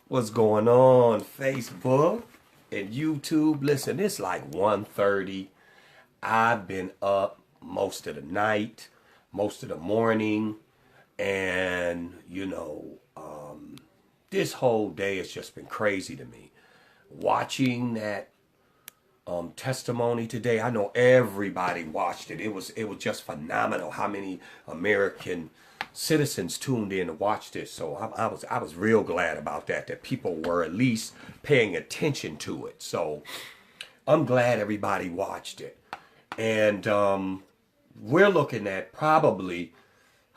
What's going on, Facebook and YouTube? Listen, it's like 1:30. I've been up most of the night, most of the morning, and this whole day has just been crazy to me. Watching that testimony today, I know everybody watched it. It was just phenomenal how many American citizens tuned in to watch this. So I was real glad about that people were at least paying attention to it. So I'm glad everybody watched it. And we're looking at probably,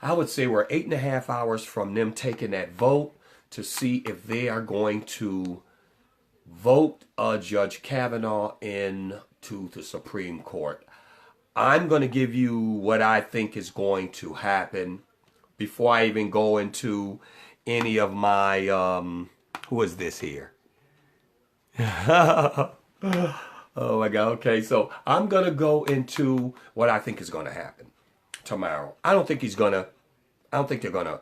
I would say we're 8.5 hours from them taking that vote to see if they are going to vote Judge Kavanaugh into the Supreme Court. I'm going to give you what I think is going to happen before I even go into any of my, who is this here? Oh my God. Okay. So I'm going to go into what I think is going to happen tomorrow. I don't think they're going to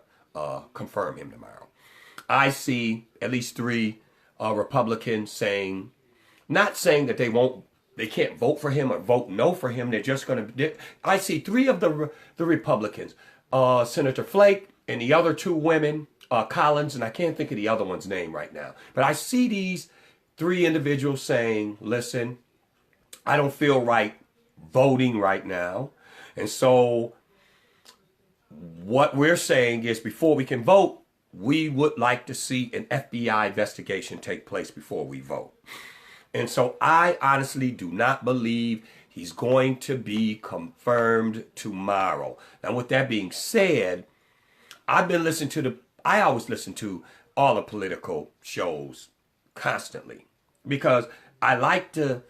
confirm him tomorrow. I see at least three Republicans saying, not saying that they can't vote for him or vote no for him. They're just going to, I see three of the Republicans, Senator Flake and the other two women, Collins, and I can't think of the other one's name right now. But I see these three individuals saying, listen, I don't feel right voting right now. And so what we're saying is before we can vote, we would like to see an FBI investigation take place before we vote. And so I honestly do not believe he's going to be confirmed tomorrow. Now, with that being said, I always listen to all the political shows constantly because I like to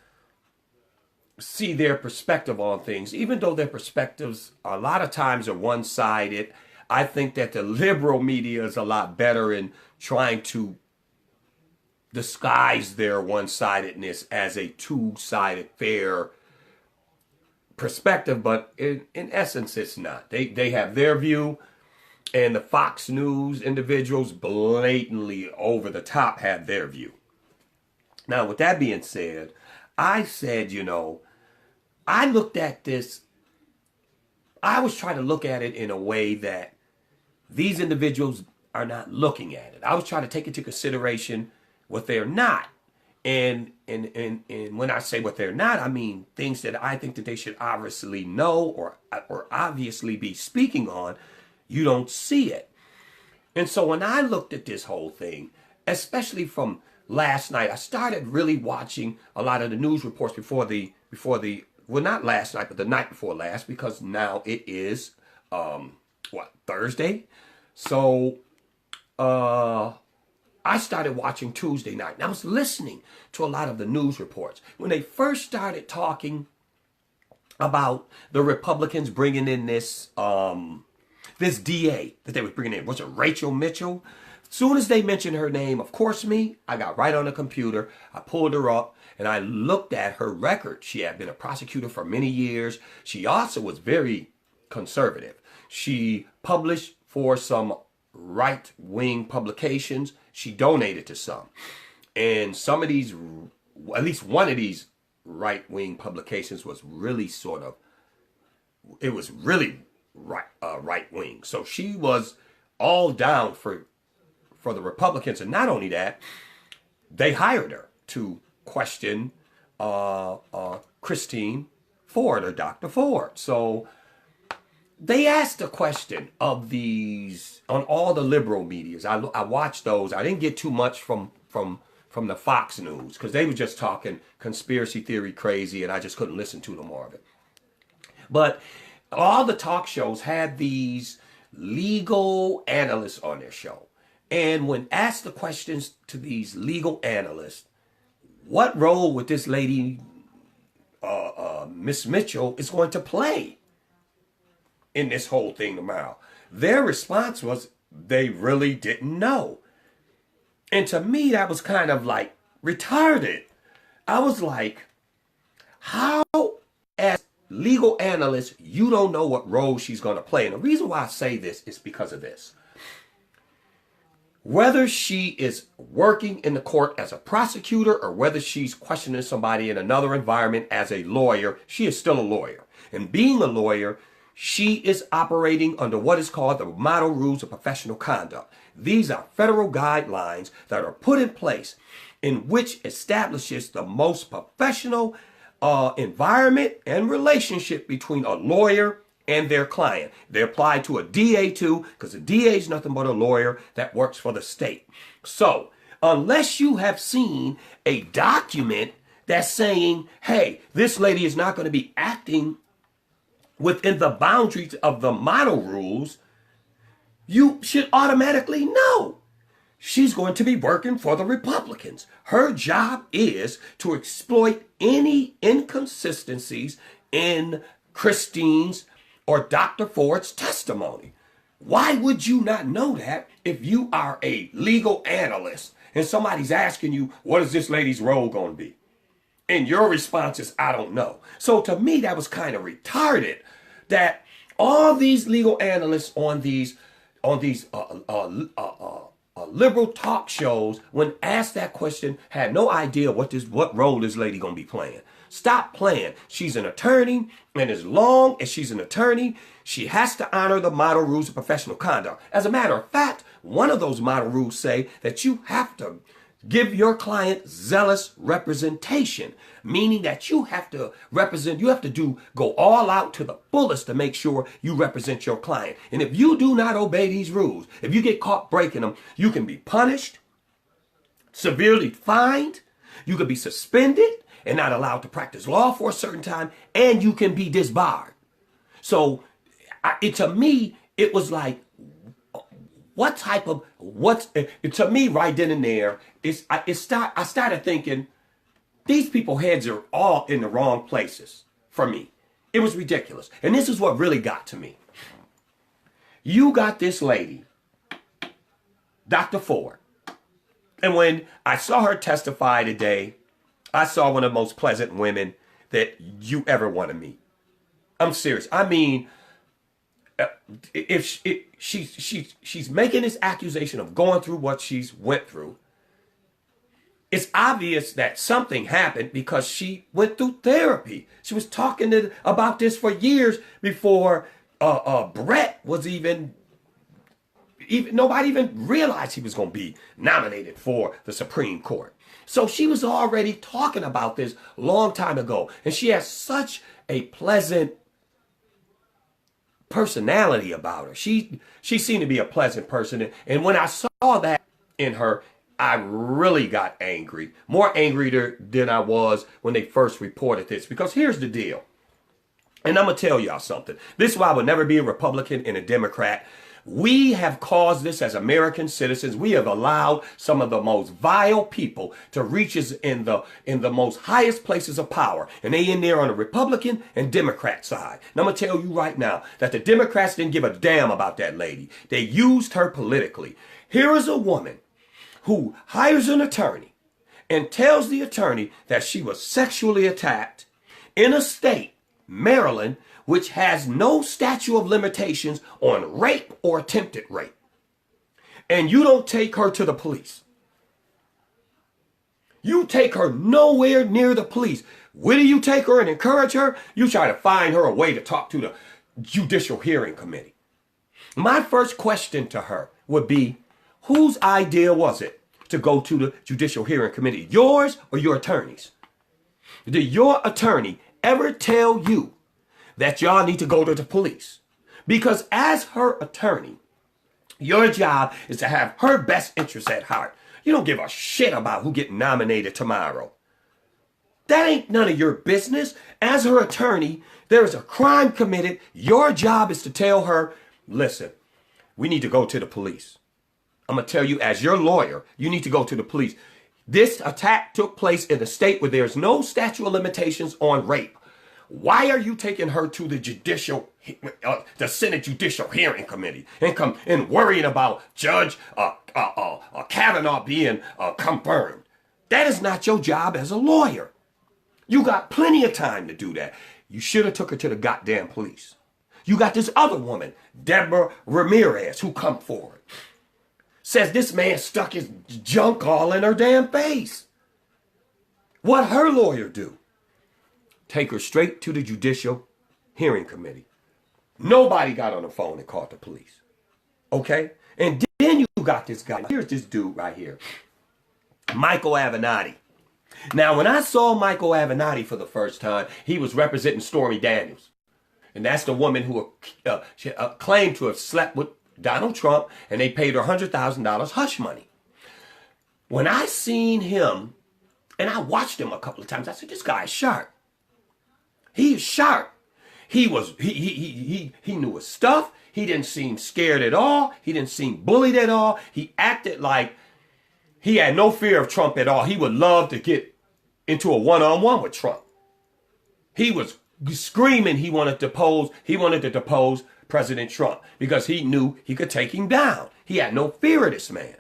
see their perspective on things, even though their perspectives a lot of times are one-sided. I think that the liberal media is a lot better in trying to disguise their one-sidedness as a two-sided fair perspective, but in essence it's not. They have their view, and the Fox News individuals blatantly over the top have their view. Now, with that being said, I said, I looked at this, I was trying to look at it in a way that these individuals are not looking at it. I was trying to take into consideration what they're not. And when I say what they're not, I mean things that I think that they should obviously know or obviously be speaking on. You don't see it. And so when I looked at this whole thing, especially from last night, I started really watching a lot of the news reports before the well, not last night, but the night before last, because now it is Thursday. So I started watching Tuesday night, and I was listening to a lot of the news reports. When they first started talking about the Republicans bringing in this DA that they were bringing in, was it Rachel Mitchell? As soon as they mentioned her name, of course I got right on the computer, I pulled her up, and I looked at her record. She had been a prosecutor for many years. She also was very conservative. She published for some right-wing publications. She donated to some. And some of these, at least one of these right-wing publications was really it was really right-wing. So she was all down for the Republicans. And not only that, they hired her to question Christine Ford or Dr. Ford. So they asked a question of these on all the liberal medias. I watched those. I didn't get too much from the Fox News because they were just talking conspiracy theory crazy, and I just couldn't listen to no more of it. But all the talk shows had these legal analysts on their show. And when asked the questions to these legal analysts, what role would this lady, Miss Mitchell, is going to play in this whole thing tomorrow? Their response was they really didn't know. And to me, that was kind of like retarded. I was like, how, as legal analysts, you don't know what role she's going to play? And the reason why I say this is because of this. Whether she is working in the court as a prosecutor or whether she's questioning somebody in another environment as a lawyer, she is still a lawyer. And being a lawyer, she is operating under what is called the Model Rules of Professional Conduct. These are federal guidelines that are put in place in which establishes the most professional environment and relationship between a lawyer and their client. They apply to a DA too, because a DA is nothing but a lawyer that works for the state. So unless you have seen a document that's saying, hey, this lady is not going to be acting within the boundaries of the model rules, you should automatically know she's going to be working for the Republicans. Her job is to exploit any inconsistencies in Christine's or Dr. Ford's testimony. Why would you not know that if you are a legal analyst and somebody's asking you, what is this lady's role going to be? And your response is, I don't know. So to me, that was kind of retarded that all these legal analysts on these liberal talk shows, when asked that question, had no idea what role this lady gonna be playing. Stop playing. She's an attorney, and as long as she's an attorney, she has to honor the model rules of professional conduct. As a matter of fact, one of those model rules say that you have to give your client zealous representation, meaning that you have to go all out to the fullest to make sure you represent your client. And if you do not obey these rules, if you get caught breaking them, you can be punished, severely fined, you could be suspended and not allowed to practice law for a certain time, and you can be disbarred. So to me, it was like, to me right then and there, I started thinking, these people's heads are all in the wrong places for me. It was ridiculous. And this is what really got to me. You got this lady, Dr. Ford. And when I saw her testify today, I saw one of the most pleasant women that you ever want to meet. I'm serious. I mean, if she's making this accusation of going through what she's went through, it's obvious that something happened because she went through therapy. She was talking about this for years before Brett was even nobody even realized he was going to be nominated for the Supreme Court. So she was already talking about this a long time ago, and she has such a pleasant personality about her. She seemed to be a pleasant person, and when I saw that in her, I really got angry, more angry than I was when they first reported this. Because here's the deal, and I'm gonna tell y'all something. This is why I would never be a Republican and a Democrat. We have caused this as American citizens. We have allowed some of the most vile people to reach us in the most highest places of power. And they in there on the Republican and Democrat side. And I'm going to tell you right now that the Democrats didn't give a damn about that lady. They used her politically. Here is a woman who hires an attorney and tells the attorney that she was sexually attacked in a state, Maryland, which has no statute of limitations on rape or attempted rape. And you don't take her to the police. You take her nowhere near the police. Where do you take her and encourage her? You try to find her a way to talk to the Judicial Hearing Committee. My first question to her would be, whose idea was it to go to the Judicial Hearing Committee? Yours or your attorney's? Did your attorney ever tell you that y'all need to go to the police? Because as her attorney, your job is to have her best interests at heart. You don't give a shit about who gets nominated tomorrow. That ain't none of your business. As her attorney, there is a crime committed. Your job is to tell her, listen, we need to go to the police. I'm going to tell you, as your lawyer, you need to go to the police. This attack took place in a state where there's no statute of limitations on rape. Why are you taking her to the Senate Judicial Hearing Committee and worrying about Judge Kavanaugh being confirmed? That is not your job as a lawyer. You got plenty of time to do that. You should have took her to the goddamn police. You got this other woman, Deborah Ramirez, who come forward. says this man stuck his junk all in her damn face. What her lawyer do? Take her straight to the Judicial Hearing Committee. Nobody got on the phone and called the police. Okay? And then you got this guy. Here's this dude right here. Michael Avenatti. Now, when I saw Michael Avenatti for the first time, he was representing Stormy Daniels. And that's the woman who claimed to have slept with Donald Trump, and they paid her $100,000 hush money. When I seen him, and I watched him a couple of times, I said, this guy is sharp. He is sharp. He knew his stuff. He didn't seem scared at all. He didn't seem bullied at all. He acted like he had no fear of Trump at all. He would love to get into a one-on-one with Trump. He was screaming he wanted to depose President Trump because he knew he could take him down. He had no fear of this man.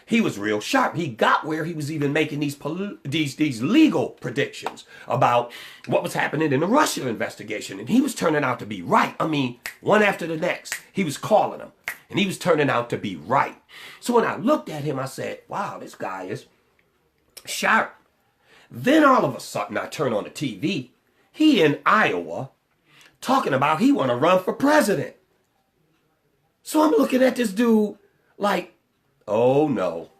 He was real sharp. He got where he was even making these legal predictions about what was happening in the Russia investigation. And he was turning out to be right. I mean, one after the next. He was calling them. And he was turning out to be right. So when I looked at him, I said, wow, this guy is sharp. Then all of a sudden, I turn on the TV. He in Iowa talking about he want to run for president. So I'm looking at this dude like, oh no,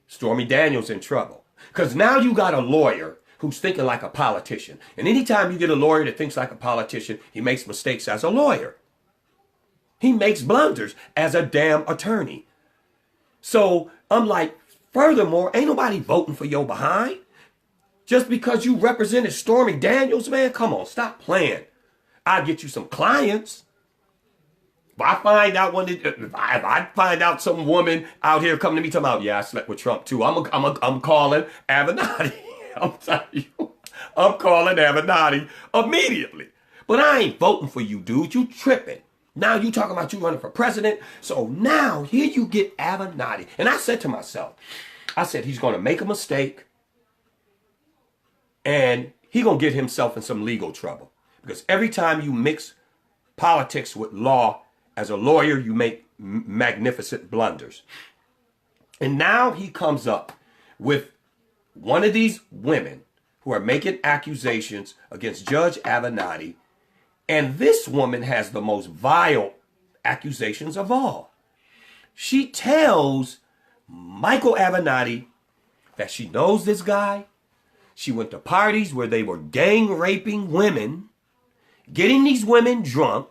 Stormy Daniels in trouble. Because now you got a lawyer who's thinking like a politician. And anytime you get a lawyer that thinks like a politician, he makes mistakes as a lawyer. He makes blunders as a damn attorney. So I'm like, furthermore, ain't nobody voting for your behind. Just because you represented Stormy Daniels, man, come on, stop playing. I'll get you some clients. If I find out some woman out here coming to me talking about, yeah, I slept with Trump too, I'm calling Avenatti. I'm telling you, I'm calling Avenatti immediately. But I ain't voting for you, dude. You tripping. Now you talking about you running for president. So now here you get Avenatti. And I said to myself, I said, he's going to make a mistake and he going to get himself in some legal trouble. Because every time you mix politics with law, as a lawyer, you make magnificent blunders. And now he comes up with one of these women who are making accusations against Judge Kavanaugh. And this woman has the most vile accusations of all. She tells Michael Avenatti that she knows this guy. She went to parties where they were gang raping women, getting these women drunk.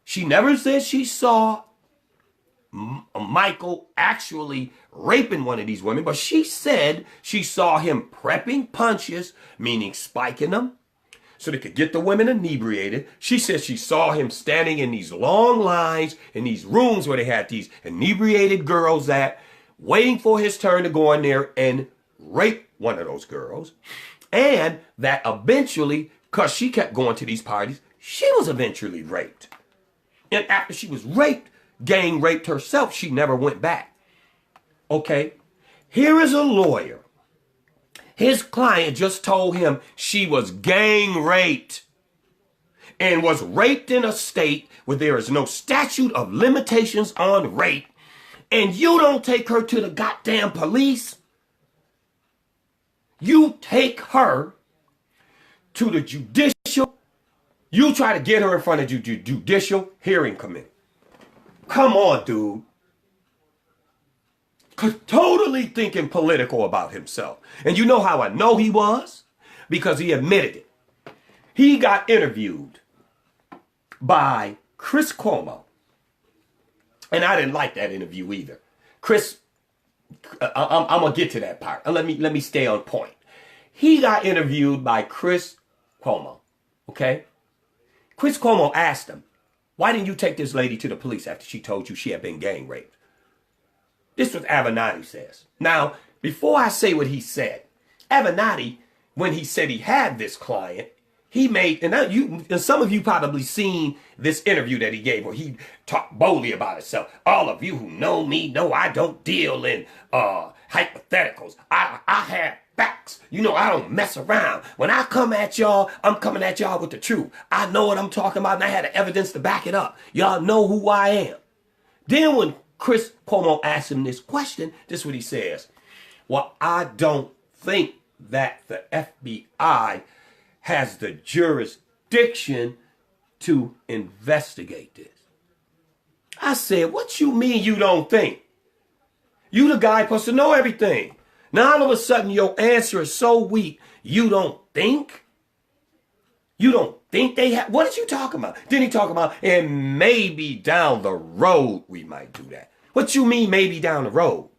She never said she saw Michael actually raping one of these women, but she said she saw him prepping punches, meaning spiking them, so they could get the women inebriated. She said she saw him standing in these long lines in these rooms where they had these inebriated girls at, waiting for his turn to go in there and rape one of those girls. And that eventually, because she kept going to these parties, she was eventually raped. And after she was raped, gang raped herself, she never went back. Okay, here is a lawyer. His client just told him she was gang raped and was raped in a state where there is no statute of limitations on rape. And you don't take her to the goddamn police. You take her to the judicial. You try to get her in front of the Judicial Hearing Committee. Come on, dude. Totally thinking political about himself. And you know how I know he was? Because he admitted it. He got interviewed by Chris Cuomo. And I didn't like that interview either. Chris, I'm going to get to that part. Let me stay on point. He got interviewed by Chris Cuomo. Okay? Chris Cuomo asked him, why didn't you take this lady to the police after she told you she had been gang raped? This was Avenatti says. Now, before I say what he said, Avenatti, when he said he had this client, he made, and some of you probably seen this interview that he gave where he talked boldly about himself. All of you who know me know I don't deal in hypotheticals. I have facts. You know, I don't mess around. When I come at y'all, I'm coming at y'all with the truth. I know what I'm talking about and I had the evidence to back it up. Y'all know who I am. Then when Chris Cuomo asked him this question, this is what he says. Well, I don't think that the FBI has the jurisdiction to investigate this. I said, what you mean you don't think? You the guy supposed to know everything. Now all of a sudden your answer is so weak, you don't think? You don't think they have? What did you talk about? Then he talk about, and maybe down the road we might do that. What you mean maybe down the road?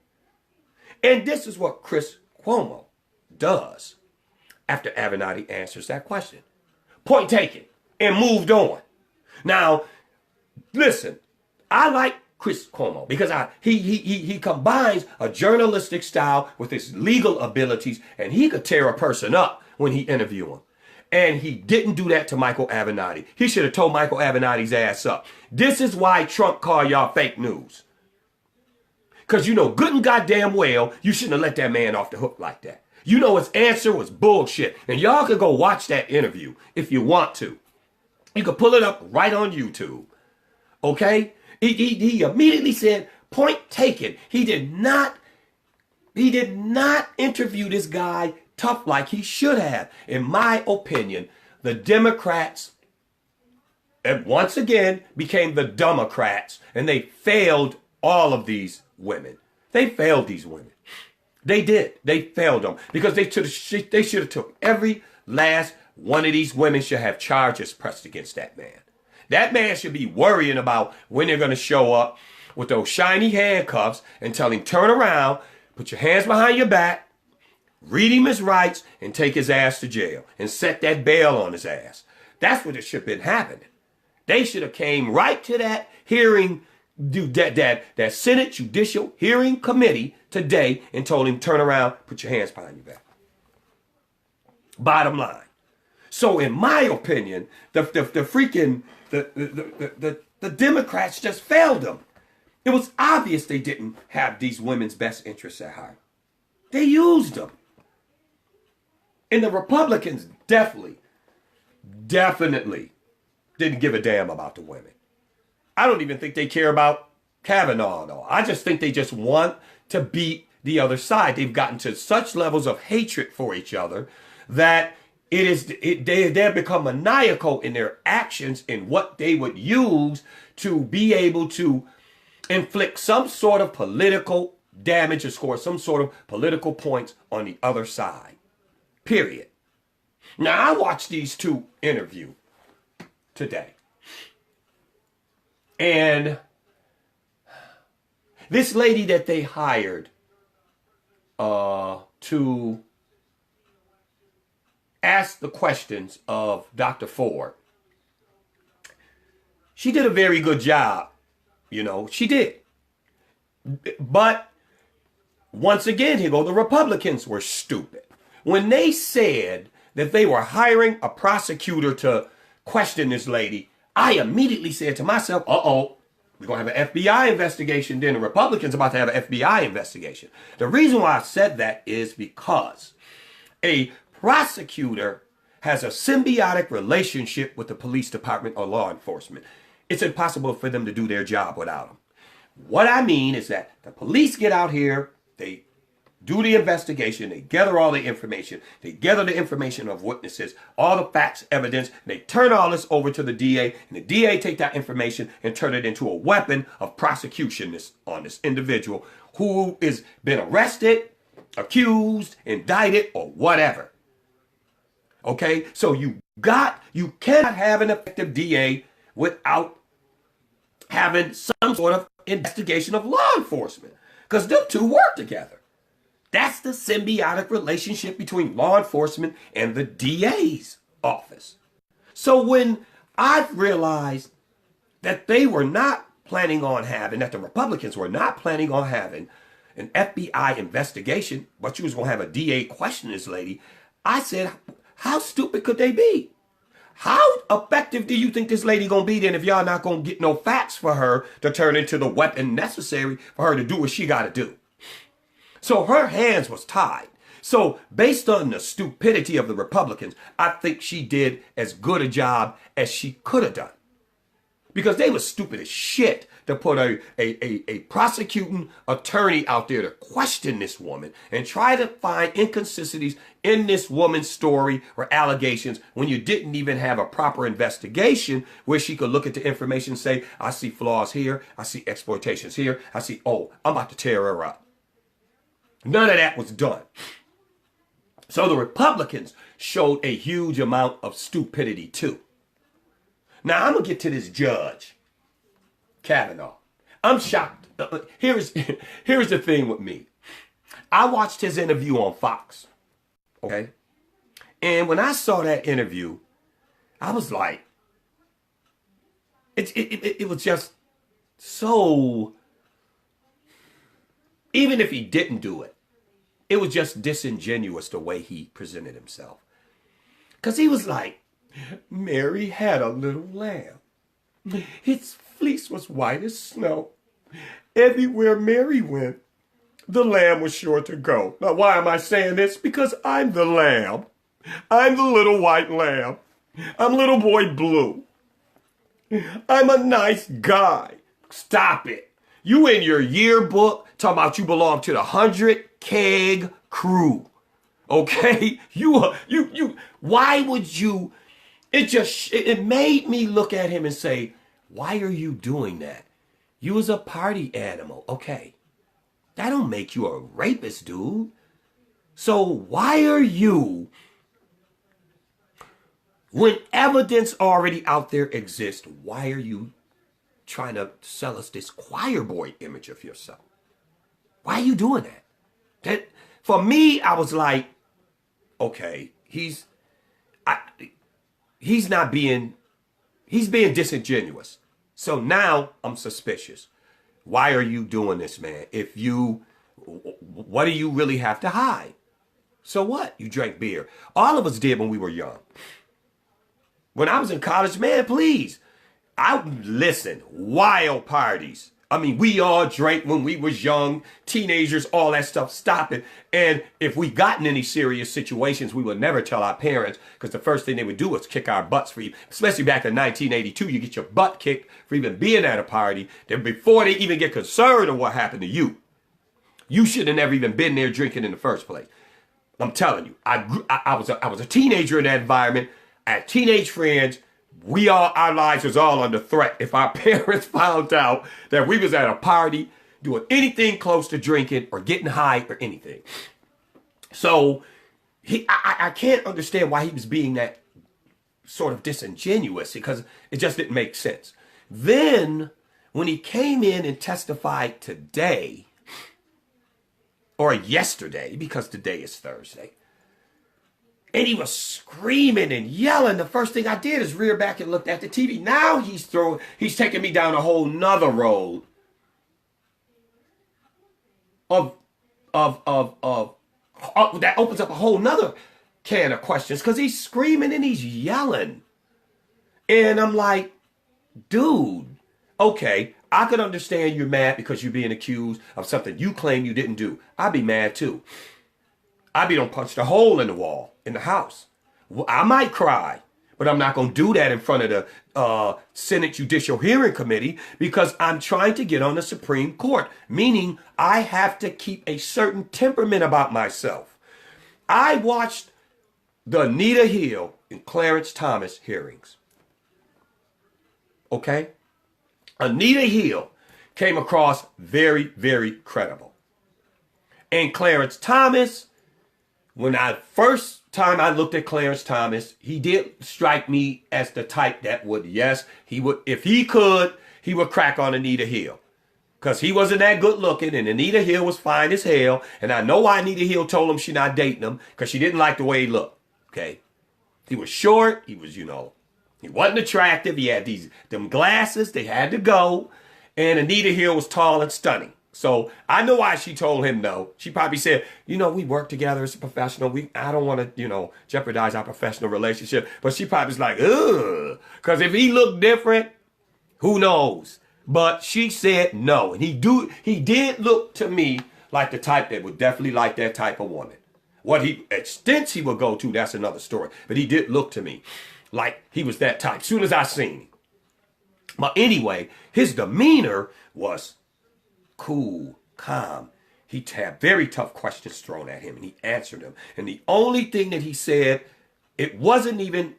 And this is what Chris Cuomo does after Avenatti answers that question. Point taken and moved on. Now, listen, I like Chris Cuomo because he combines a journalistic style with his legal abilities, and he could tear a person up when he interview him. And he didn't do that to Michael Avenatti. He should have told Michael Avenatti's ass up. This is why Trump called y'all fake news. Because you know good and goddamn well you shouldn't have let that man off the hook like that. You know his answer was bullshit. And y'all can go watch that interview if you want to. You can pull it up right on YouTube. Okay? He immediately said, point taken. He did not interview this guy tough like he should have. In my opinion, the Democrats once again became the Democrats, and they failed all of these women. They failed these women. They did. They failed them because they should have took every last one of these women should have charges pressed against that man. That man should be worrying about when they're going to show up with those shiny handcuffs and tell him, turn around, put your hands behind your back, read him his rights, and take his ass to jail and set that bail on his ass. That's what it should have been happening. They should have came right to that hearing, that Senate Judicial Hearing Committee today and told him, turn around, put your hands behind your back. Bottom line. So in my opinion, the Democrats just failed them. It was obvious they didn't have these women's best interests at heart. They used them. And the Republicans definitely didn't give a damn about the women. I don't even think they care about Kavanaugh, though. I just think they just want to beat the other side. They've gotten to such levels of hatred for each other that they've become maniacal in their actions in what they would use to be able to inflict some sort of political damage or score some sort of political points on the other side. Period. Now, I watched these two interview today. And this lady that they hired to ask the questions of Dr. Ford, she did a very good job. You know, she did. But once again, here go the Republicans were stupid. When they said that they were hiring a prosecutor to question this lady, I immediately said to myself, uh-oh, we're going to have an FBI investigation. Then the Republicans are about to have an FBI investigation. The reason why I said that is because a prosecutor has a symbiotic relationship with the police department or law enforcement. It's impossible for them to do their job without them. What I mean is that the police get out here, they do the investigation, they gather all the information, they gather the information of witnesses, all the facts, evidence, they turn all this over to the DA, and the DA take that information and turn it into a weapon of prosecution on this individual who is been arrested, accused, indicted, or whatever. Okay, so you cannot have an effective DA without having some sort of investigation of law enforcement, because them two work together. That's the symbiotic relationship between law enforcement and the DA's office. So when I realized that they were not planning on having, that the Republicans were not planning on having an FBI investigation, but you was going to have a DA question this lady, I said, how stupid could they be? How effective do you think this lady going to be then if y'all not going to get no facts for her to turn into the weapon necessary for her to do what she got to do? So her hands was tied. So based on the stupidity of the Republicans, I think she did as good a job as she could have done. Because they were stupid as shit to put a prosecuting attorney out there to question this woman and try to find inconsistencies in this woman's story or allegations when you didn't even have a proper investigation where she could look at the information and say, I see flaws here, I see exploitations here, I see, oh, I'm about to tear her up. None of that was done. So the Republicans showed a huge amount of stupidity too. Now, I'm going to get to this Judge Kavanaugh. I'm shocked. Here's the thing with me. I watched his interview on Fox, okay? And when I saw that interview, I was like, it was just so, even if he didn't do it, it was just disingenuous the way he presented himself. Because he was like, Mary had a little lamb. Its fleece was white as snow. Everywhere Mary went, the lamb was sure to go. Now, why am I saying this? Because I'm the lamb. I'm the little white lamb. I'm little boy blue. I'm a nice guy. Stop it. You in your yearbook talking about you belong to the 100 keg crew. Okay? Why would you? It made me look at him and say, why are you doing that? You was a party animal. Okay. That don't make you a rapist, dude. So why are you, when evidence already out there exists, why are you trying to sell us this choir boy image of yourself? Why are you doing that? For me, I was like, okay, he's being disingenuous. So now I'm suspicious. Why are you doing this, man? What do you really have to hide? So what? You drank beer. All of us did when we were young. When I was in college, man, please. Listen, wild parties. I mean, we all drank when we was young, teenagers, all that stuff, stop it. And if we got in any serious situations, we would never tell our parents because the first thing they would do was kick our butts for you. Especially back in 1982, you get your butt kicked for even being at a party. Then before they even get concerned of what happened to you, you should have never even been there drinking in the first place. I'm telling you, I was a teenager in that environment. I had teenage friends. Our lives was all under threat if our parents found out that we was at a party doing anything close to drinking or getting high or anything. So I can't understand why he was being that sort of disingenuous because it just didn't make sense. Then when he came in and testified today or yesterday, because today is Thursday, and he was screaming and yelling. The first thing I did is rear back and looked at the TV. Now he's taking me down a whole nother road of that opens up a whole nother can of questions because he's screaming and he's yelling. And I'm like, dude, okay, I could understand you're mad because you're being accused of something you claim you didn't do. I'd be mad too. I'd be done punched a hole in the wall in the house. I might cry, but I'm not going to do that in front of the Senate Judicial Hearing Committee because I'm trying to get on the Supreme Court, meaning I have to keep a certain temperament about myself. I watched the Anita Hill and Clarence Thomas hearings. Okay? Anita Hill came across very, very credible. And Clarence Thomas, when first time I looked at Clarence Thomas, he did strike me as the type that would, yes, he would, if he could, he would crack on Anita Hill. Because he wasn't that good looking and Anita Hill was fine as hell. And I know why Anita Hill told him she's not dating him, because she didn't like the way he looked. Okay. He was short. He was, he wasn't attractive. He had them glasses. They had to go. And Anita Hill was tall and stunning. So I know why she told him no. She probably said, we work together as a professional. I don't want to, jeopardize our professional relationship. But she probably was like, ugh. Because if he looked different, who knows? But she said no. And he did look to me like the type that would definitely like that type of woman. What extents he would go to, that's another story. But he did look to me like he was that type. Soon as I seen him. But anyway, his demeanor was cool, calm. He had very tough questions thrown at him, and he answered them. And the only thing that he said, it wasn't even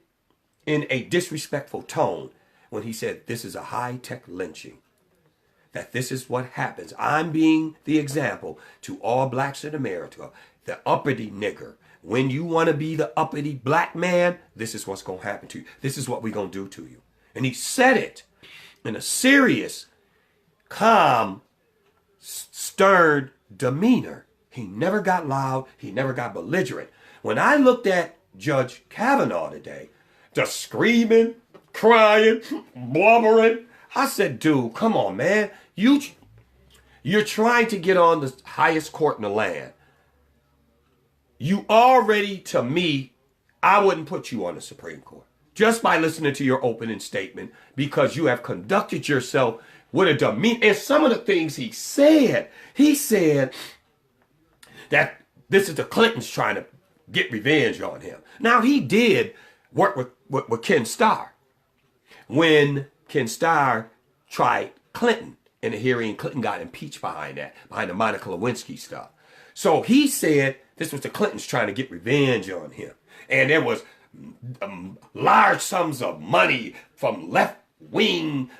in a disrespectful tone when he said, this is a high-tech lynching. That this is what happens. I'm being the example to all blacks in America, the uppity nigger. When you want to be the uppity black man, this is what's going to happen to you. This is what we're going to do to you. And he said it in a serious, calm, stern demeanor. He never got loud. He never got belligerent. When I looked at Judge Kavanaugh today, just screaming, crying, blubbering, I said, dude, come on, man. You're trying to get on the highest court in the land. You already, to me, I wouldn't put you on the Supreme Court just by listening to your opening statement, because you have conducted yourself with a demeanor. And some of the things he said that this is the Clintons trying to get revenge on him. Now, he did work with Ken Starr. When Ken Starr tried Clinton in a hearing, Clinton got impeached behind the Monica Lewinsky stuff. So he said this was the Clintons trying to get revenge on him. And there was large sums of money from left-wing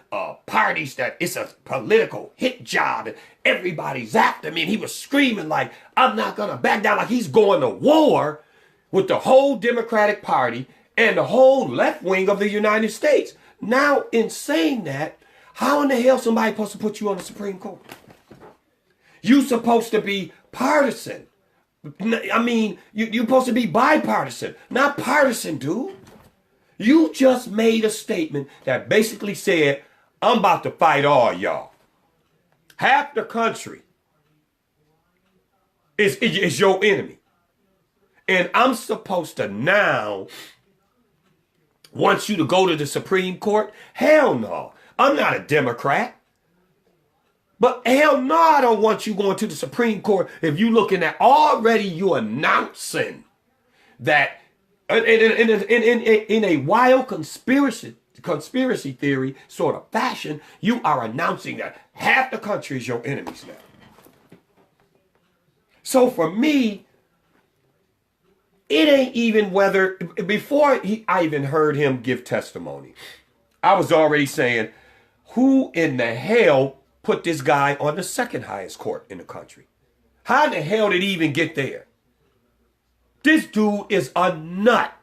parties that it's a political hit job and everybody's after me. And he was screaming like, I'm not going to back down, like he's going to war with the whole Democratic Party and the whole left wing of the United States. Now, in saying that, how in the hell somebody supposed to put you on the Supreme Court? You supposed to be partisan. I mean, you're supposed to be bipartisan, not partisan, dude. You just made a statement that basically said, I'm about to fight all y'all. Half the country is your enemy. And I'm supposed to now want you to go to the Supreme Court? Hell no. I'm not a Democrat. But hell no, I don't want you going to the Supreme Court if you looking at already you announcing that in a wild conspiracy theory sort of fashion, you are announcing that half the country is your enemies now. So for me, it ain't even whether, before I even heard him give testimony, I was already saying, who in the hell put this guy on the second highest court in the country? How the hell did he even get there? This dude is a nut.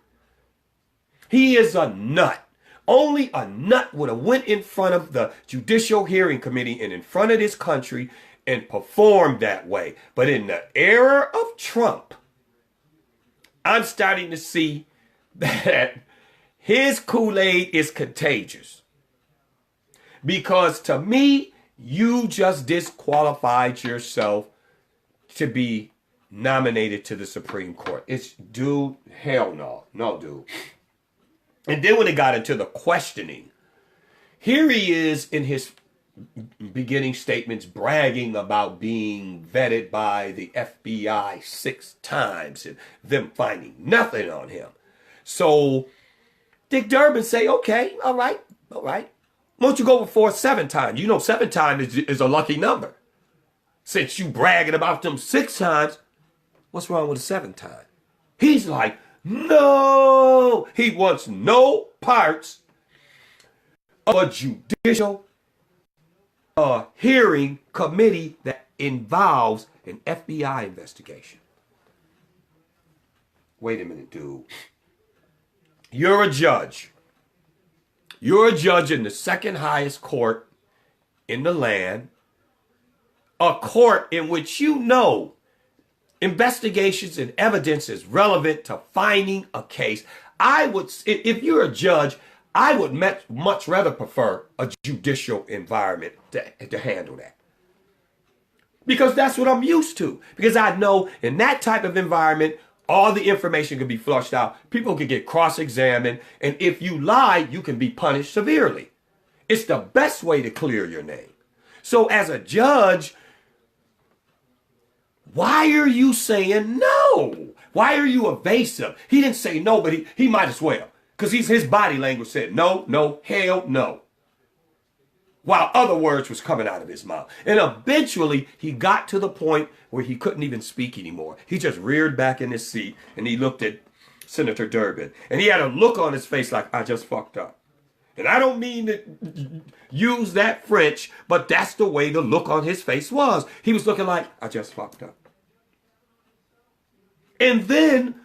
He is a nut. Only a nut would have went in front of the Judicial Hearing Committee and in front of this country and performed that way. But in the era of Trump, I'm starting to see that his Kool-Aid is contagious. Because to me, you just disqualified yourself to be nominated to the Supreme Court. It's, dude, hell no. No, dude. And then when it got into the questioning, here he is in his beginning statements bragging about being vetted by the FBI 6 times and them finding nothing on him. So Dick Durbin say, okay, all right. Why don't you go before 7 times? You know 7 times is a lucky number. Since you bragging about them 6 times, what's wrong with the 7th time? He's like, no. He wants no parts of a judicial hearing committee that involves an FBI investigation. Wait a minute, dude. You're a judge. You're a judge in the second highest court in the land. A court in which you know investigations and evidence is relevant to finding a case. I would, if you're a judge, I would much rather prefer a judicial environment to handle that. Because that's what I'm used to. Because I know in that type of environment, all the information can be flushed out. People can get cross-examined. And if you lie, you can be punished severely. It's the best way to clear your name. So as a judge, why are you saying no? Why are you evasive? He didn't say no, but he might as well. Because his body language said no, no, hell no. while other words was coming out of his mouth. And eventually he got to the point where he couldn't even speak anymore. He just reared back in his seat and he looked at Senator Durbin. And he had a look on his face like, I just fucked up. And I don't mean to use that French, but that's the way the look on his face was. He was looking like, I just fucked up. And then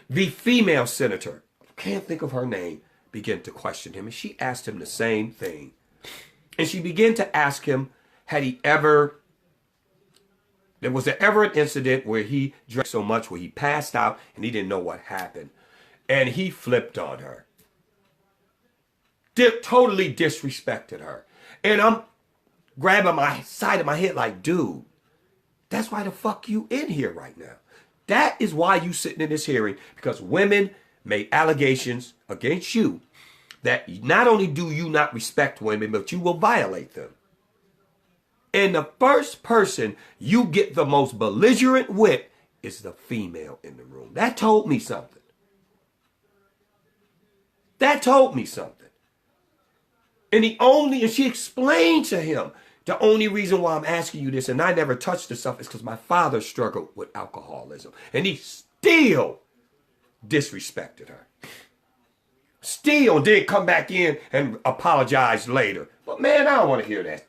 the female senator, can't think of her name, began to question him. And she asked him the same thing. And she began to ask him, was there ever an incident where he drank so much where he passed out and he didn't know what happened? And he flipped on her. Totally disrespected her. And I'm grabbing my side of my head like, dude, that's why the fuck you in here right now. That is why you sitting in this hearing, because women made allegations against you that not only do you not respect women, but you will violate them. And the first person you get the most belligerent with is the female in the room. That told me something. That told me something. And she explained to him, the only reason why I'm asking you this, and I never touched this stuff, is because my father struggled with alcoholism. And he still disrespected her. Still did come back in and apologize later. But man, I don't want to hear that.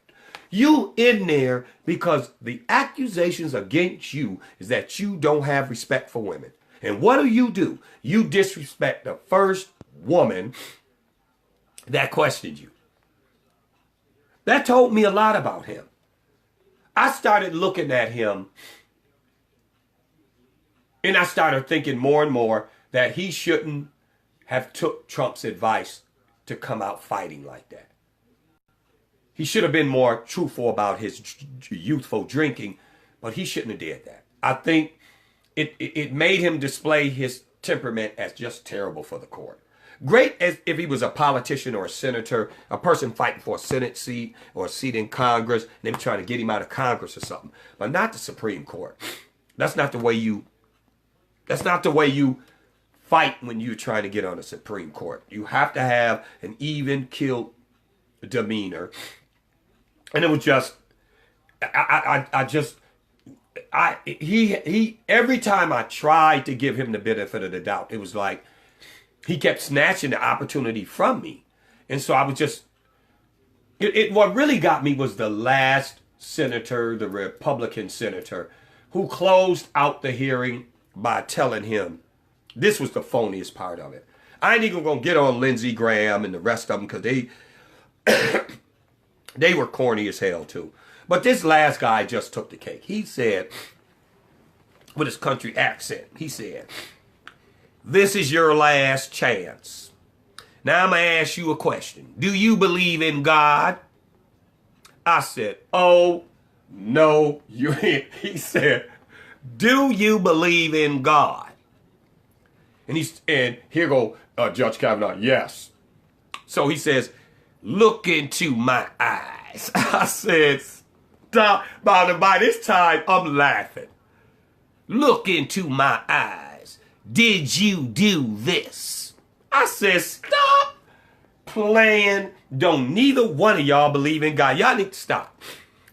You in there because the accusations against you is that you don't have respect for women. And what do? You disrespect the first woman that questioned you. That told me a lot about him. I started looking at him and I started thinking more and more that he shouldn't have took Trump's advice to come out fighting like that. He should have been more truthful about his youthful drinking, but he shouldn't have did that. I think it made him display his temperament as just terrible for the court. Great as if he was a politician or a senator, a person fighting for a Senate seat or a seat in Congress, and they were trying to get him out of Congress or something. But not the Supreme Court. That's not the way you fight when you're trying to get on the Supreme Court. You have to have an even killed demeanor. And it was just, every time I tried to give him the benefit of the doubt, it was like he kept snatching the opportunity from me. And so I was just, what really got me was the last senator, the Republican senator, who closed out the hearing by telling him, this was the phoniest part of it. I ain't even gonna get on Lindsey Graham and the rest of them because they were corny as hell too. But this last guy just took the cake. He said, with his country accent, he said, this is your last chance. Now I'm going to ask you a question. Do you believe in God? I said, oh, no, you ain't. He said, do you believe in God? And here go Judge Kavanaugh, yes. So he says, look into my eyes. I said, stop. By this time, I'm laughing. Look into my eyes. Did you do this? I said, stop playing. Don't neither one of y'all believe in God. Y'all need to stop.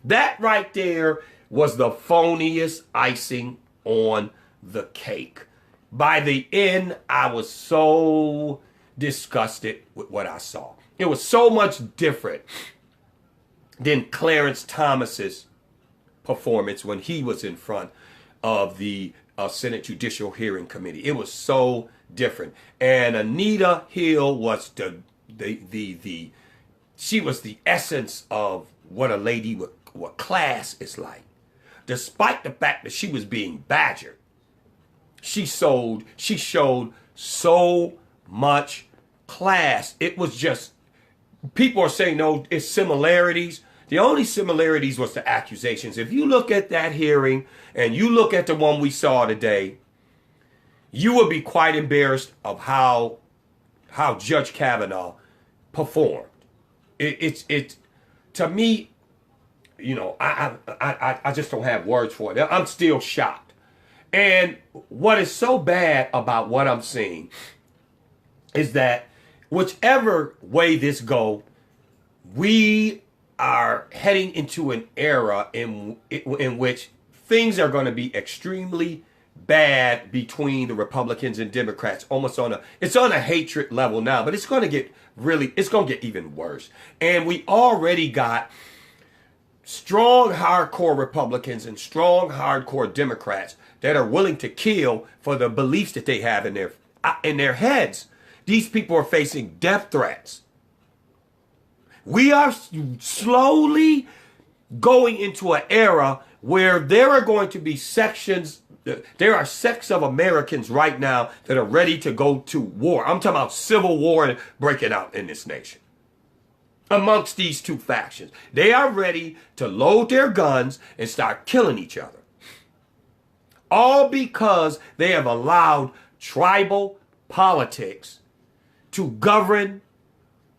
That right there was the phoniest icing on the cake. By the end, I was so disgusted with what I saw. It was so much different than Clarence Thomas's performance when he was in front of the Senate Judicial Hearing Committee. It was so different. And Anita Hill was she was the essence of what a lady with what class is like. Despite the fact that she was being badgered, she showed so much class. It was just, people are saying, no, it's similarities. The only similarities was the accusations. If you look at that hearing and you look at the one we saw today, you will be quite embarrassed of how Judge Kavanaugh performed. It to me, you know, I just don't have words for it. I'm still shocked. And what is so bad about what I'm seeing is that whichever way this go, we are heading into an era in which things are going to be extremely bad between the Republicans and Democrats, almost it's on a hatred level now, but it's going to get even worse. And we already got strong hardcore Republicans and strong hardcore Democrats that are willing to kill for the beliefs that they have in their heads. These people are facing death threats. We are slowly going into an era where there are going to be there are sects of Americans right now that are ready to go to war. I'm talking about civil war breaking out in this nation. Amongst these two factions, they are ready to load their guns and start killing each other. All because they have allowed tribal politics to govern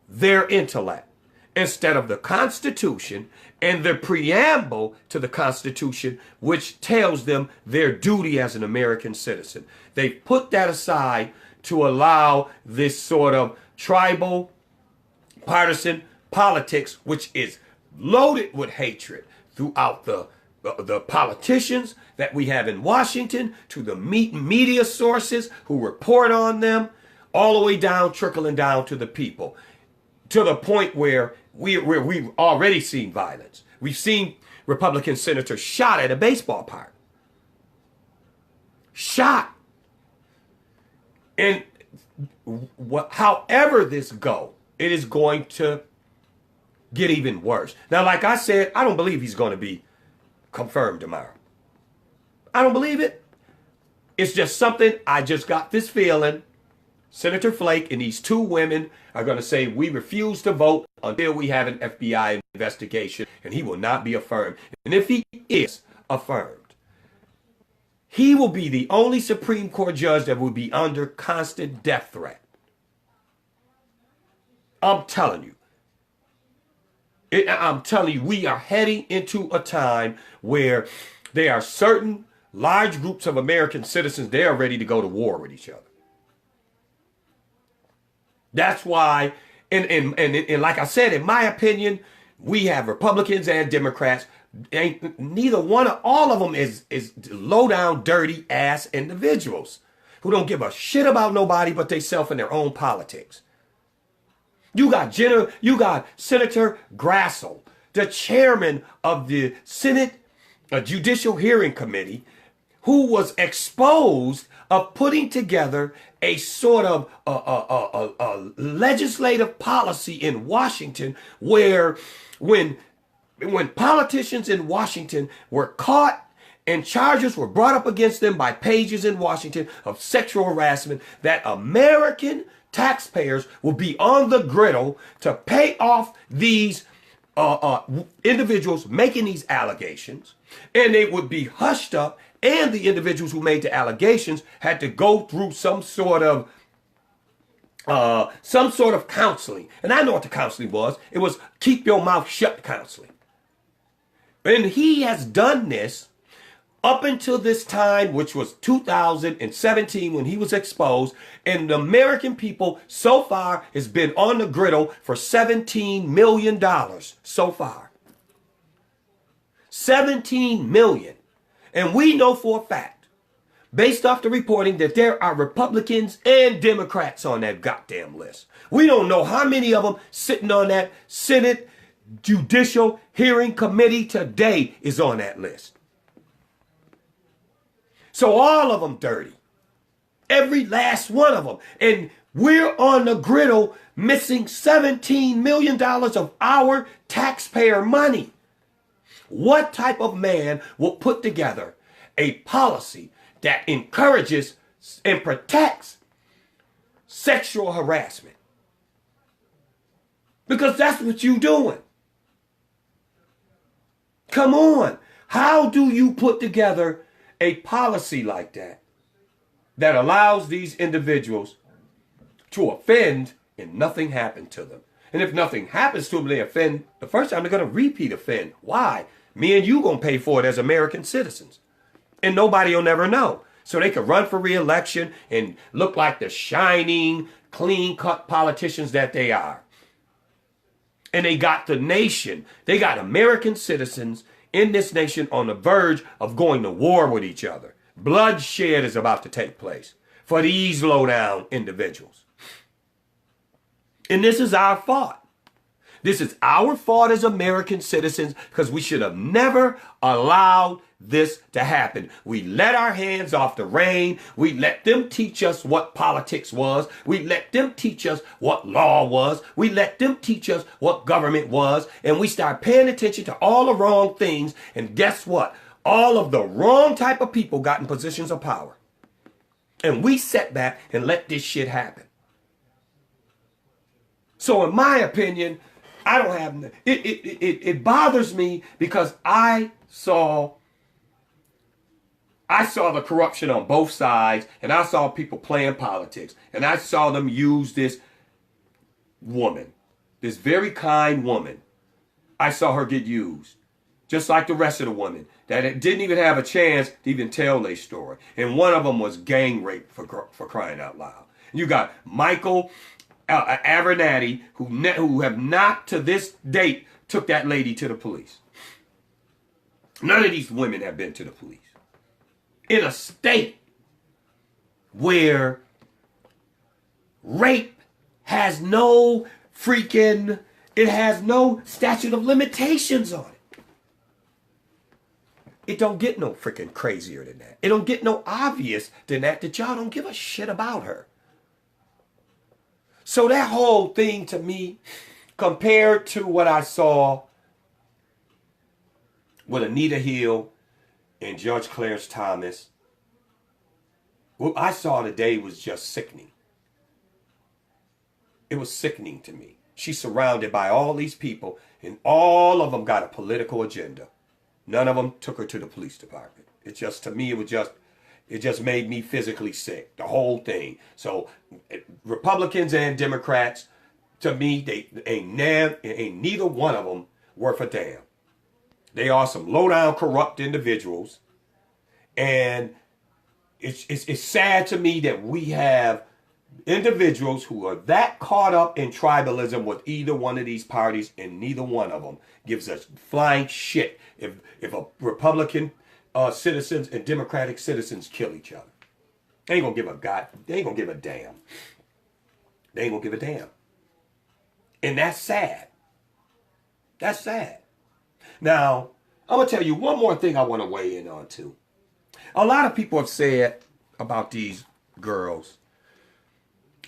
their intellect instead of the Constitution and the preamble to the Constitution, which tells them their duty as an American citizen. They've put that aside to allow this sort of tribal, partisan politics, which is loaded with hatred throughout the politicians that we have in Washington, to the media sources who report on them, all the way down, trickling down to the people, to the point where we've already seen violence. We've seen Republican senators shot at a baseball park. Shot. And however this go, it is going to get even worse. Now, like I said, I don't believe he's going to be confirmed tomorrow. I don't believe it. It's just something, I just got this feeling. Senator Flake and these two women are going to say, we refuse to vote until we have an FBI investigation, and he will not be affirmed. And if he is affirmed, he will be the only Supreme Court judge that will be under constant death threat. I'm telling you. We are heading into a time where there are certain large groups of American citizens, they are ready to go to war with each other. That's why, and like I said, in my opinion, we have Republicans and Democrats. Neither one of all of them is low down, dirty ass individuals who don't give a shit about nobody but themselves and their own politics. You got Senator Grassel, the chairman of the Senate Judicial Hearing Committee, who was exposed of putting together a sort of a legislative policy in Washington where when politicians in Washington were caught and charges were brought up against them by pages in Washington of sexual harassment, that American taxpayers will be on the griddle to pay off these individuals making these allegations, and they would be hushed up, and the individuals who made the allegations had to go through some sort of counseling. And I know what the counseling was. It was keep your mouth shut counseling. And he has done this up until this time, which was 2017 when he was exposed. And the American people so far has been on the griddle for $17 million so far. $17 million. And we know for a fact, based off the reporting, that there are Republicans and Democrats on that goddamn list. We don't know how many of them sitting on that Senate Judicial Hearing Committee today is on that list. So all of them dirty. Every last one of them. And we're on the griddle missing $17 million of our taxpayer money. What type of man will put together a policy that encourages and protects sexual harassment? Because that's what you're doing. Come on. How do you put together a policy like that that allows these individuals to offend and nothing happened to them? And if nothing happens to them, they offend the first time, they're going to repeat offend. Why? Me and you going to pay for it as American citizens. And nobody will never know. So they could run for re-election and look like the shining, clean-cut politicians that they are. And they got the nation, they got American citizens in this nation on the verge of going to war with each other. Bloodshed is about to take place for these low-down individuals. And this is our fault. This is our fault as American citizens because we should have never allowed this to happen. We let our hands off the rein. We let them teach us what politics was. We let them teach us what law was. We let them teach us what government was. And we start paying attention to all the wrong things. And guess what? All of the wrong type of people got in positions of power. And we sat back and let this shit happen. So in my opinion, I don't have, it bothers me because I saw the corruption on both sides, and I saw people playing politics, and I saw them use this woman, this very kind woman. I saw her get used, just like the rest of the women that didn't even have a chance to even tell their story. And one of them was gang rape for crying out loud. You got Michael Abernathy, who have not to this date took that lady to the police. None of these women have been to the police. In a state where rape has no it has no statute of limitations on it. It don't get no freaking crazier than that. It don't get no obvious than that y'all don't give a shit about her. So that whole thing to me, compared to what I saw with Anita Hill and Judge Clarence Thomas, what I saw today was just sickening. It was sickening to me. She's surrounded by all these people, and all of them got a political agenda. None of them took her to the police department. It just, to me, it just made me physically sick, the whole thing. So Republicans and Democrats, to me, they ain't neither one of them worth a damn. They are some low-down corrupt individuals. And it's sad to me that we have individuals who are that caught up in tribalism with either one of these parties, and neither one of them gives us flying shit if a Republican citizens and Democratic citizens kill each other. They ain't gonna give a god. They ain't gonna give a damn. They ain't gonna give a damn. And that's sad. That's sad. Now, I'm gonna tell you one more thing I want to weigh in on too. A lot of people have said about these girls,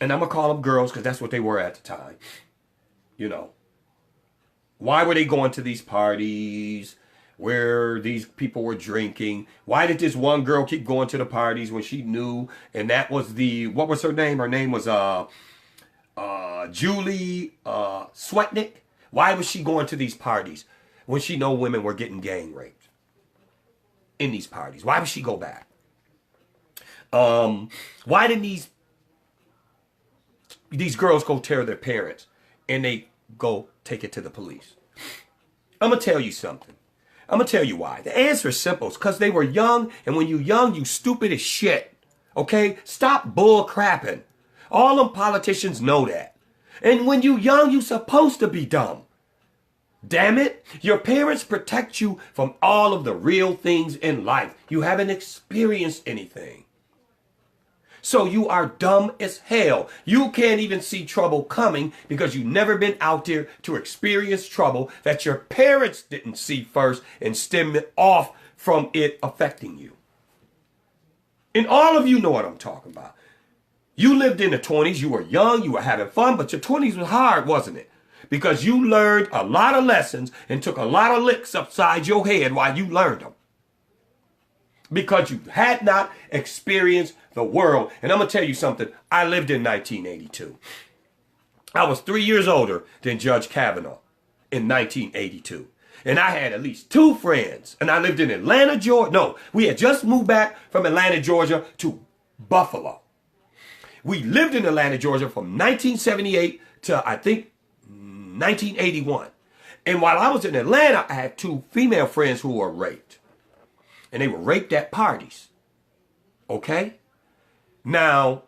and I'm gonna call them girls because that's what they were at the time. You know, why were they going to these parties where these people were drinking? Why did this one girl keep going to the parties when she knew? And that was what was her name? Her name was Julie Swetnick. Why was she going to these parties when she know women were getting gang raped in these parties? Why would she go back? Why didn't these girls go tell their parents and they go take it to the police? I'm going to tell you something. I'm going to tell you why. The answer is simple. It's because they were young, and when you're young, you stupid as shit. Okay? Stop bull crapping. All them politicians know that. And when you're young, you're supposed to be dumb. Damn it. Your parents protect you from all of the real things in life. You haven't experienced anything. So you are dumb as hell. You can't even see trouble coming because you've never been out there to experience trouble that your parents didn't see first and stem it off from it affecting you. And all of you know what I'm talking about. You lived in the 20s. You were young. You were having fun. But your 20s was hard, wasn't it? Because you learned a lot of lessons and took a lot of licks upside your head while you learned them. Because you had not experienced the world. And I'm going to tell you something. I lived in 1982. I was 3 years older than Judge Kavanaugh in 1982. And I had at least 2 friends. And I lived in Atlanta, Georgia. No, we had just moved back from Atlanta, Georgia to Buffalo. We lived in Atlanta, Georgia from 1978 to, I think, 1981. And while I was in Atlanta, I had 2 female friends who were raped. And they were raped at parties. Okay? Now,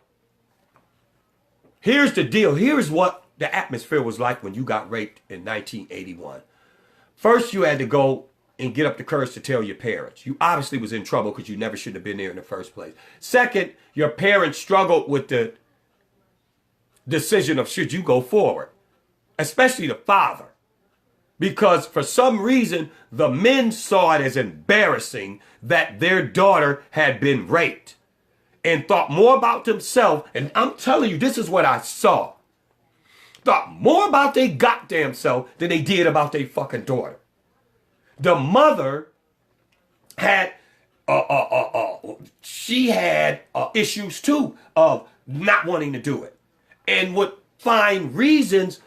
here's the deal. Here's what the atmosphere was like when you got raped in 1981. First, you had to go and get up the courage to tell your parents. You obviously was in trouble because you never should have been there in the first place. Second, your parents struggled with the decision of should you go forward, especially the father. Because for some reason, the men saw it as embarrassing that their daughter had been raped and thought more about themselves. And I'm telling you, this is what I saw. Thought more about their goddamn self than they did about their fucking daughter. The mother had, she had issues too of not wanting to do it and would find reasons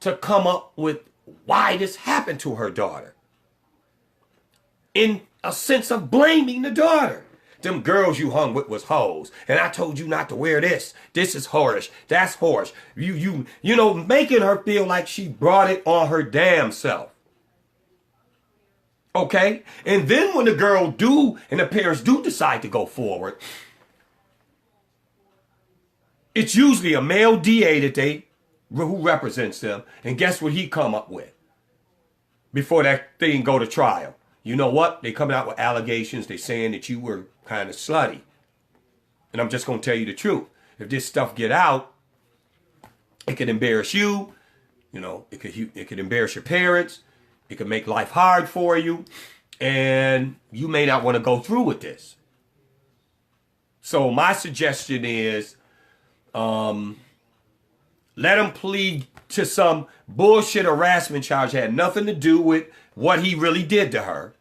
to come up with why this happened to her daughter. In a sense of blaming the daughter. Them girls you hung with was hoes. And I told you not to wear this. This is whorish. That's whorish. You know, making her feel like she brought it on her damn self. Okay? And then when the girl do, and the parents do decide to go forward, it's usually a male DA that who represents them. And guess what he come up with? Before that thing go to trial. You know what? They coming out with allegations. They saying that you were kind of slutty. And I'm just going to tell you the truth. If this stuff get out, it could embarrass you. You know, it could embarrass your parents. It could make life hard for you. And you may not want to go through with this. So my suggestion is, let him plead to some bullshit harassment charge that had nothing to do with what he really did to her.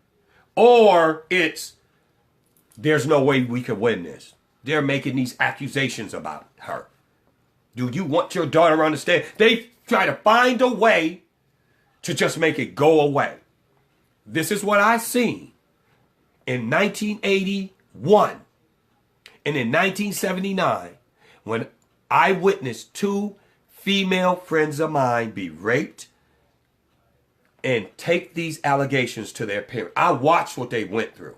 Or it's, there's no way we could win this. They're making these accusations about her. Do you want your daughter to understand? They try to find a way to just make it go away. This is what I seen in 1981 and in 1979 when I witnessed two female friends of mine be raped and take these allegations to their parents. I watched what they went through.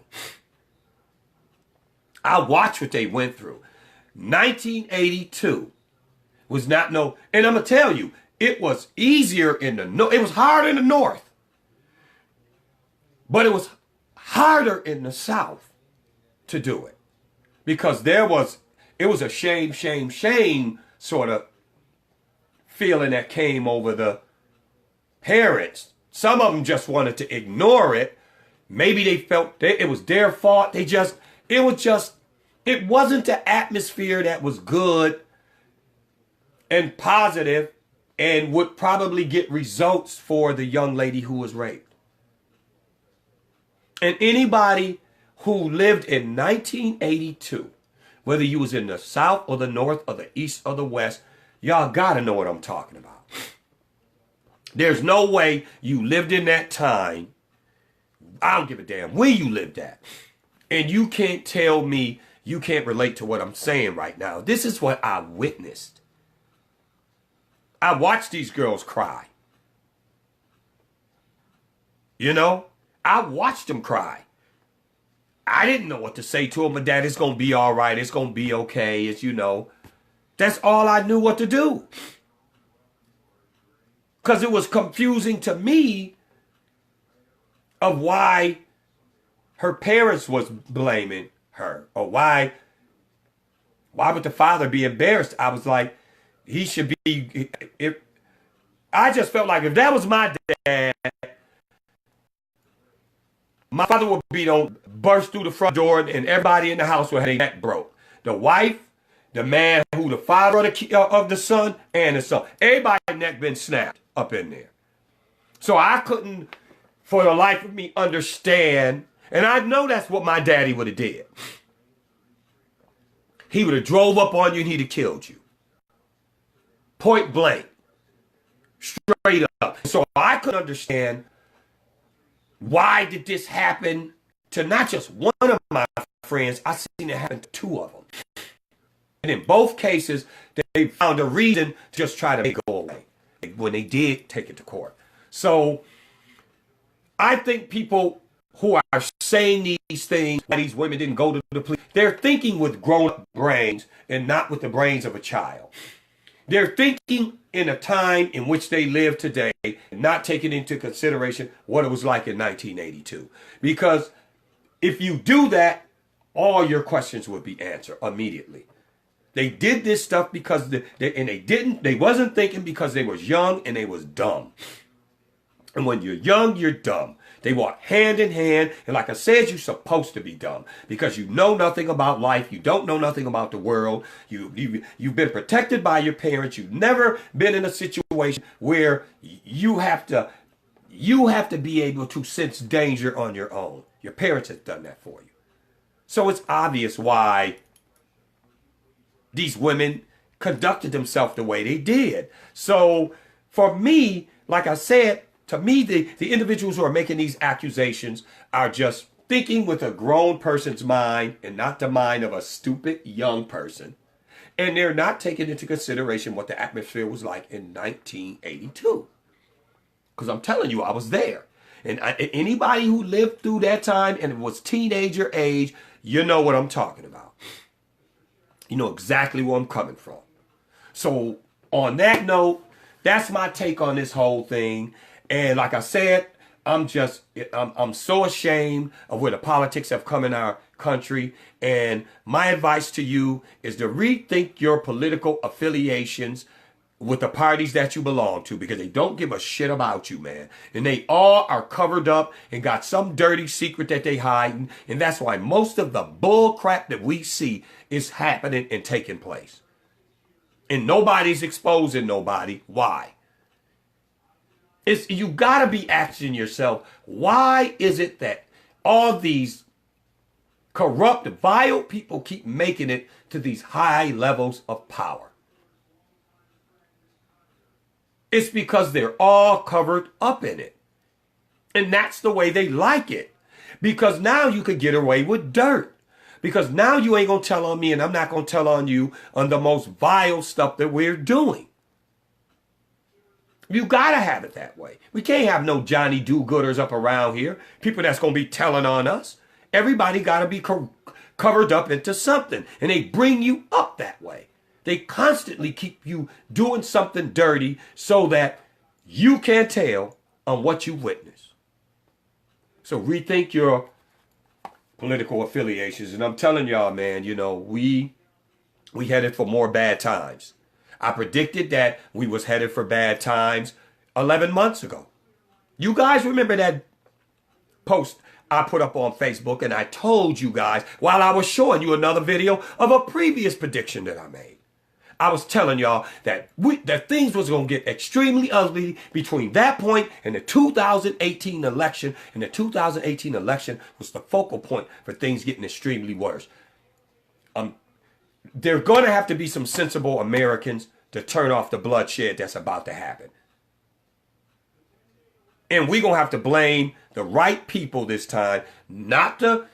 1982 was not no, and I'm going to tell you, it was easier in the north. It was harder in the north. But it was harder in the south to do it. Because it was a shame sort of feeling that came over the parents. Some of them just wanted to ignore it. Maybe they felt it was their fault. It wasn't the atmosphere that was good and positive and would probably get results for the young lady who was raped. And anybody who lived in 1982, whether you was in the South or the North or the East or the West, y'all gotta know what I'm talking about. There's no way you lived in that time. I don't give a damn where you lived at. And you can't tell me you can't relate to what I'm saying right now. This is what I witnessed. I watched these girls cry. You know, I watched them cry. I didn't know what to say to them, but Dad, it's going to be all right. It's going to be okay. It's, you know, that's all I knew what to do. Because it was confusing to me of why her parents was blaming her. Or why would the father be embarrassed? I was like, he should be. I just felt like if that was my dad, my father would burst through the front door and everybody in the house would have their neck broke. The wife, the man who the father of the son, and the son. Everybody's neck been snapped up in there. So I couldn't, for the life of me, understand. And I know that's what my daddy would have did. He would have drove up on you and he'd have killed you. Point blank. Straight up. So I couldn't understand why did this happen to not just one of my friends. I seen it happen to two of them. And in both cases, they found a reason to just try to make it go away when they did take it to court. So I think people who are saying these things, why these women didn't go to the police, they're thinking with grown-up brains and not with the brains of a child. They're thinking in a time in which they live today, not taking into consideration what it was like in 1982. Because if you do that, all your questions would be answered immediately. They did this stuff because they wasn't thinking because they was young and they was dumb. And when you're young, you're dumb. They walk hand in hand. And like I said, you're supposed to be dumb because you know nothing about life. You don't know nothing about the world. You've been protected by your parents. You've never been in a situation where you have to be able to sense danger on your own. Your parents have done that for you. So it's obvious why these women conducted themselves the way they did. So for me, like I said, to me, the individuals who are making these accusations are just thinking with a grown person's mind and not the mind of a stupid young person. And they're not taking into consideration what the atmosphere was like in 1982. Because I'm telling you, I was there. And anybody who lived through that time and was teenager age, you know what I'm talking about. You know exactly where I'm coming from. So on that note, that's my take on this whole thing. And like I said, I'm so ashamed of where the politics have come in our country. And my advice to you is to rethink your political affiliations with the parties that you belong to, because they don't give a shit about you, man. And they all are covered up and got some dirty secret that they hiding. And that's why most of the bull crap that we see is happening and taking place. And nobody's exposing nobody. Why? You gotta be asking yourself, why is it that all these corrupt, vile people keep making it to these high levels of power? It's because they're all covered up in it. And that's the way they like it. Because now you could get away with dirt. Because now you ain't gonna tell on me and I'm not gonna tell on you on the most vile stuff that we're doing. You gotta have it that way. We can't have no Johnny do-gooders up around here. People that's gonna be telling on us. Everybody gotta be covered up into something. And they bring you up that way. They constantly keep you doing something dirty so that you can't tell on what you witness. So rethink your political affiliations. And I'm telling y'all, man, you know, we headed for more bad times. I predicted that we was headed for bad times 11 months ago. You guys remember that post I put up on Facebook, and I told you guys while I was showing you another video of a previous prediction that I made. I was telling y'all that things was going to get extremely ugly between that point and the 2018 election. And the 2018 election was the focal point for things getting extremely worse. There are going to have to be some sensible Americans to turn off the bloodshed that's about to happen. And we're going to have to blame the right people this time, not the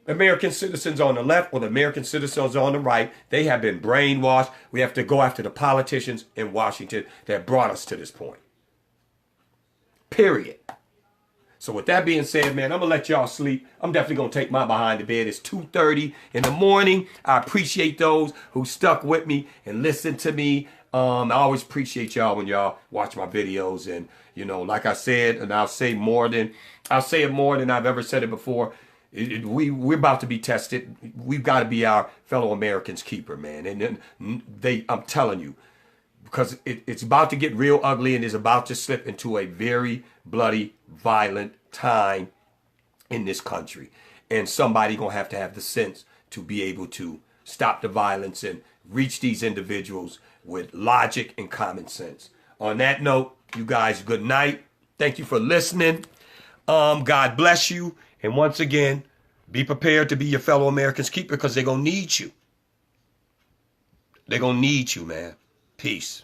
American citizens on the left or the American citizens on the right. They have been brainwashed. We have to go after the politicians in Washington that brought us to this point. Period. So with that being said, man, I'm going to let y'all sleep. I'm definitely going to take my behind the bed. It's 2:30 in the morning. I appreciate those who stuck with me and listened to me. I always appreciate y'all when y'all watch my videos. And, you know, like I said, and I'll say it more than I've ever said it before. We're about to be tested. We've got to be our fellow Americans' keeper, man. And I'm telling you, because it's about to get real ugly and is about to slip into a very bloody, violent time in this country. And somebody going to have the sense to be able to stop the violence and reach these individuals with logic and common sense. On that note, you guys, good night. Thank you for listening. God bless you. And once again, be prepared to be your fellow Americans' keeper, because they're going to need you. They're going to need you, man. Peace.